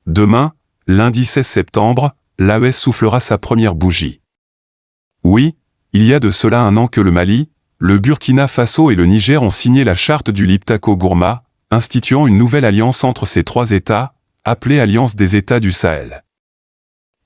Demain, lundi 16 septembre, l'AES soufflera sa première bougie. Oui, il y a de cela un an que le Mali, le Burkina Faso et le Niger ont signé la charte du Liptako Gourma, instituant une nouvelle alliance entre ces trois États, appelée Alliance des États du Sahel.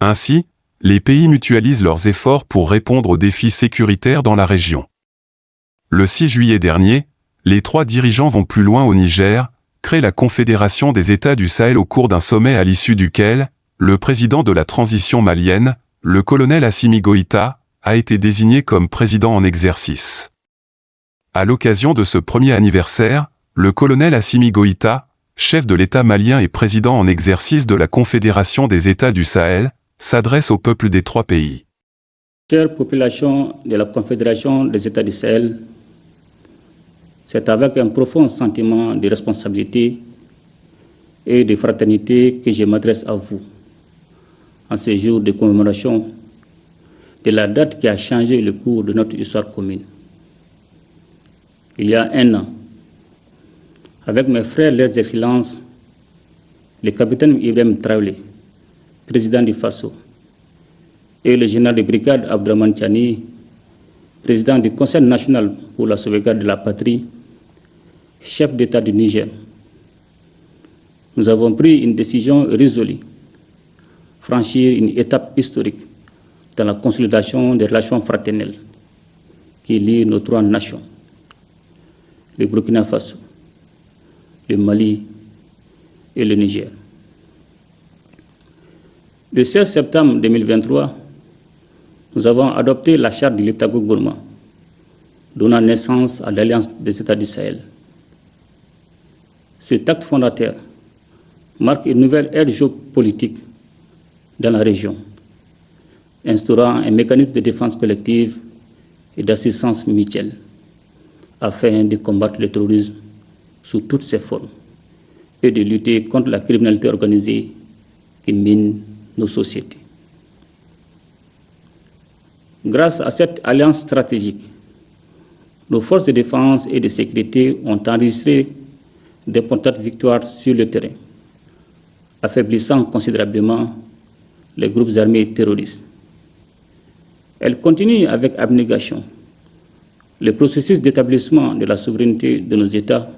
Ainsi, les pays mutualisent leurs efforts pour répondre aux défis sécuritaires dans la région. Le 6 juillet dernier, les trois dirigeants vont plus loin au Niger, créent la Confédération des États du Sahel au cours d'un sommet à l'issue duquel, le président de la transition malienne, le colonel Assimi Goïta, a été désigné comme président en exercice. À l'occasion de ce premier anniversaire, le colonel Assimi Goïta, chef de l'État malien et président en exercice de la Confédération des États du Sahel, s'adresse au peuple des trois pays. Chère population de la Confédération des États du Sahel, c'est avec un profond sentiment de responsabilité et de fraternité que je m'adresse à vous en ces jours de commémoration de la date qui a changé le cours de notre histoire commune. Il y a un an, avec mes frères, leurs excellences, le capitaine Ibrahim Traoré, président du Faso, et le général de brigade Abdraman Tiani, président du Conseil national pour la sauvegarde de la patrie, chef d'État du Niger. Nous avons pris une décision résolue, franchir une étape historique dans la consolidation des relations fraternelles qui lient nos trois nations, le Burkina Faso, le Mali et le Niger. Le 16 septembre 2023, nous avons adopté la charte du Liptako Gourma, donnant naissance à l'Alliance des États du Sahel. Cet acte fondateur marque une nouvelle ère géopolitique dans la région, instaurant un mécanisme de défense collective et d'assistance mutuelle afin de combattre le terrorisme sous toutes ses formes et de lutter contre la criminalité organisée qui mine nos sociétés. Grâce à cette alliance stratégique, nos forces de défense et de sécurité ont enregistré d'importantes victoires sur le terrain, affaiblissant considérablement les groupes armés terroristes. Elles continuent avec abnégation le processus d'établissement de la souveraineté de nos États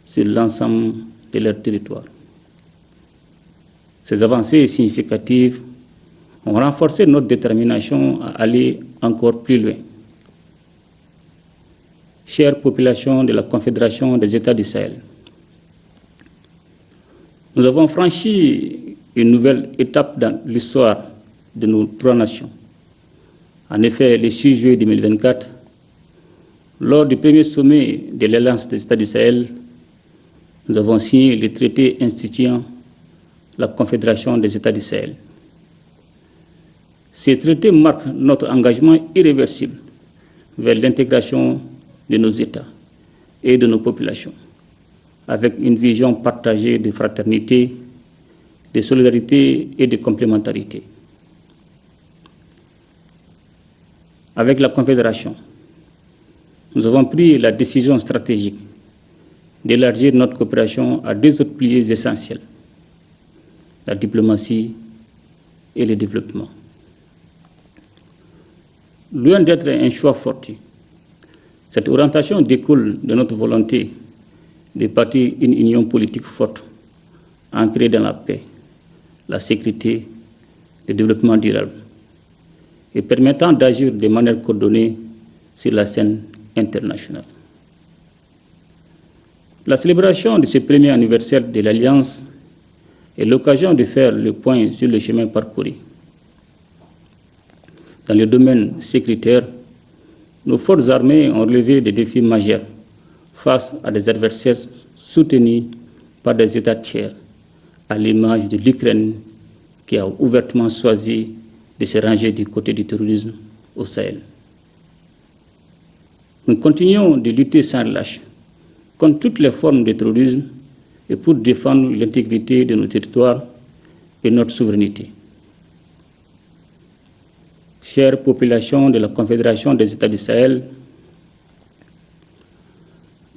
sur l'ensemble de leur territoire. Ces avancées significatives ont renforcé notre détermination à aller encore plus loin. Chère population de la Confédération des États du Sahel, nous avons franchi une nouvelle étape dans l'histoire de nos trois nations. En effet, le 6 juillet 2024, lors du premier sommet de l'Alliance des États du Sahel, nous avons signé le traité instituant la Confédération des États du Sahel. Ces traités marquent notre engagement irréversible vers l'intégration de nos États et de nos populations, avec une vision partagée de fraternité, de solidarité et de complémentarité. Avec la Confédération, nous avons pris la décision stratégique d'élargir notre coopération à deux autres piliers essentiels, la diplomatie et le développement. Loin d'être un choix fortuit, cette orientation découle de notre volonté de bâtir une union politique forte, ancrée dans la paix, la sécurité, le développement durable, et permettant d'agir de manière coordonnée sur la scène internationale. La célébration de ce premier anniversaire de l'Alliance est l'occasion de faire le point sur le chemin parcouru. Dans le domaine sécuritaire, nos forces armées ont relevé des défis majeurs face à des adversaires soutenus par des États tiers, à l'image de l'Ukraine qui a ouvertement choisi de se ranger du côté du terrorisme au Sahel. Nous continuons de lutter sans relâche contre toutes les formes de terrorisme et pour défendre l'intégrité de nos territoires et notre souveraineté. Chère population de la Confédération des États du Sahel,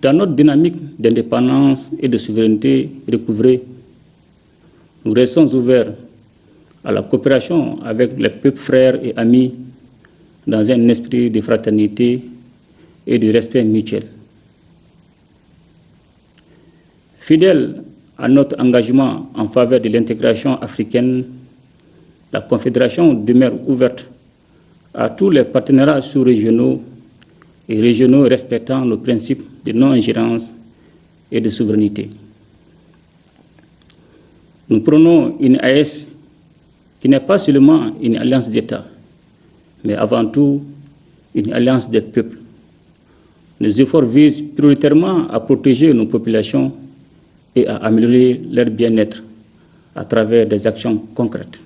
dans notre dynamique d'indépendance et de souveraineté recouvrée, Nous restons ouverts à la coopération avec les peuples frères et amis dans un esprit de fraternité et de respect mutuel. Fidèle à notre engagement en faveur de l'intégration africaine, la Confédération demeure ouverte à tous les partenariats sous-régionaux et régionaux respectant le principe de non-ingérence et de souveraineté. Nous prenons une AES qui n'est pas seulement une alliance d'États, mais avant tout une alliance des peuples. Nos efforts visent prioritairement à protéger nos populations et à améliorer leur bien-être à travers des actions concrètes.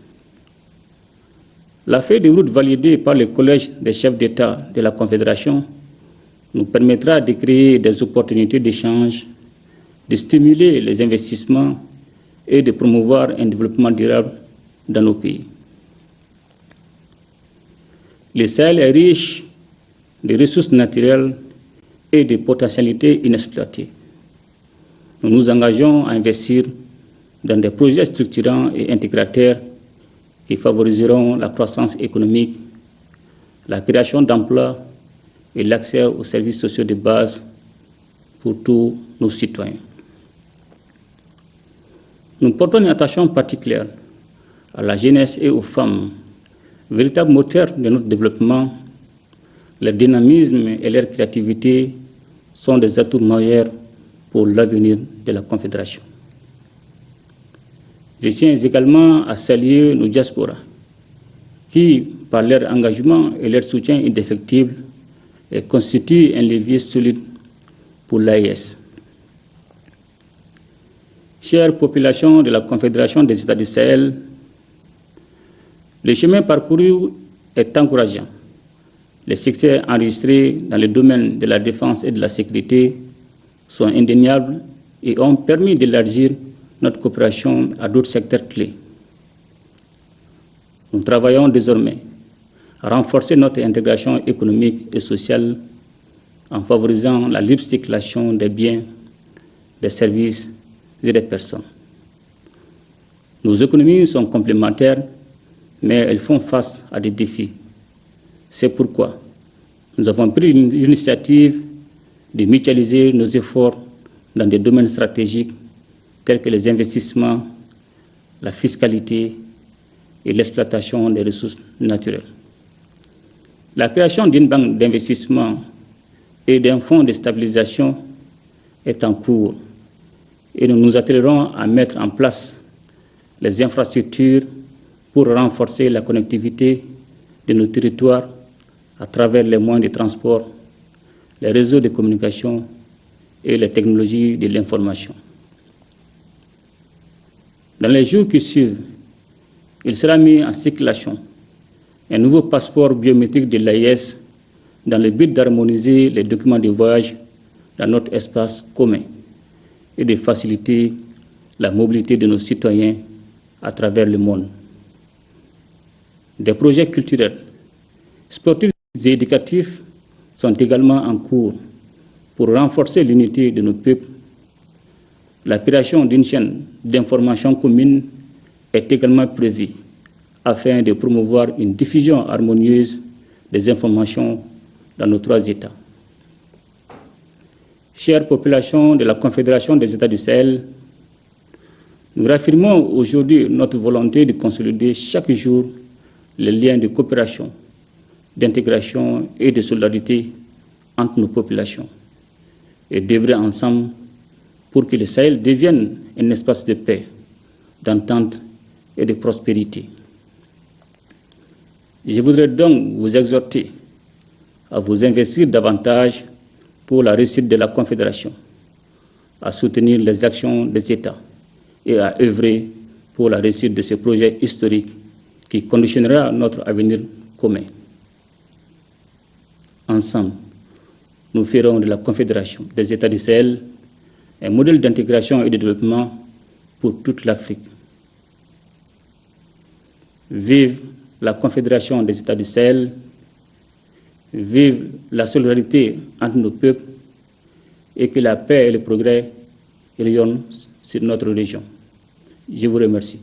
La feuille de route validée par le Collège des chefs d'État de la Confédération nous permettra de créer des opportunités d'échange, de stimuler les investissements et de promouvoir un développement durable dans nos pays. Le Sahel est riche de ressources naturelles et de potentialités inexploitées. Nous nous engageons à investir dans des projets structurants et intégrateurs qui favoriseront la croissance économique, la création d'emplois et l'accès aux services sociaux de base pour tous nos citoyens. Nous portons une attention particulière à la jeunesse et aux femmes, véritables moteurs de notre développement. Leur dynamisme et leur créativité sont des atouts majeurs pour l'avenir de la Confédération. Je tiens également à saluer nos diasporas qui, par leur engagement et leur soutien indéfectible, constituent un levier solide pour l'AES. Chère population de la Confédération des États du Sahel, le chemin parcouru est encourageant. Les succès enregistrés dans le domaine de la défense et de la sécurité sont indéniables et ont permis d'élargir notre coopération à d'autres secteurs clés. Nous travaillons désormais à renforcer notre intégration économique et sociale en favorisant la libre circulation des biens, des services et des personnes. Nos économies sont complémentaires, mais elles font face à des défis. C'est pourquoi nous avons pris l'initiative de mutualiser nos efforts dans des domaines stratégiques tels que les investissements, la fiscalité et l'exploitation des ressources naturelles. La création d'une banque d'investissement et d'un fonds de stabilisation est en cours et nous nous attellerons à mettre en place les infrastructures pour renforcer la connectivité de nos territoires à travers les moyens de transport, les réseaux de communication et les technologies de l'information. Dans les jours qui suivent, il sera mis en circulation un nouveau passeport biométrique de l'AES dans le but d'harmoniser les documents de voyage dans notre espace commun et de faciliter la mobilité de nos citoyens à travers le monde. Des projets culturels, sportifs et éducatifs sont également en cours pour renforcer l'unité de nos peuples. La création d'une chaîne d'information commune est également prévue afin de promouvoir une diffusion harmonieuse des informations dans nos trois États. Chère population de la Confédération des États du Sahel, nous réaffirmons aujourd'hui notre volonté de consolider chaque jour les liens de coopération, d'intégration et de solidarité entre nos populations et d'œuvrer ensemble pour que le Sahel devienne un espace de paix, d'entente et de prospérité. Je voudrais donc vous exhorter à vous investir davantage pour la réussite de la Confédération, à soutenir les actions des États et à œuvrer pour la réussite de ce projet historique qui conditionnera notre avenir commun. Ensemble, nous ferons de la Confédération des États du Sahel un modèle d'intégration et de développement pour toute l'Afrique. Vive la Confédération des États du Sahel, vive la solidarité entre nos peuples et que la paix et le progrès rayonnent sur notre région. Je vous remercie.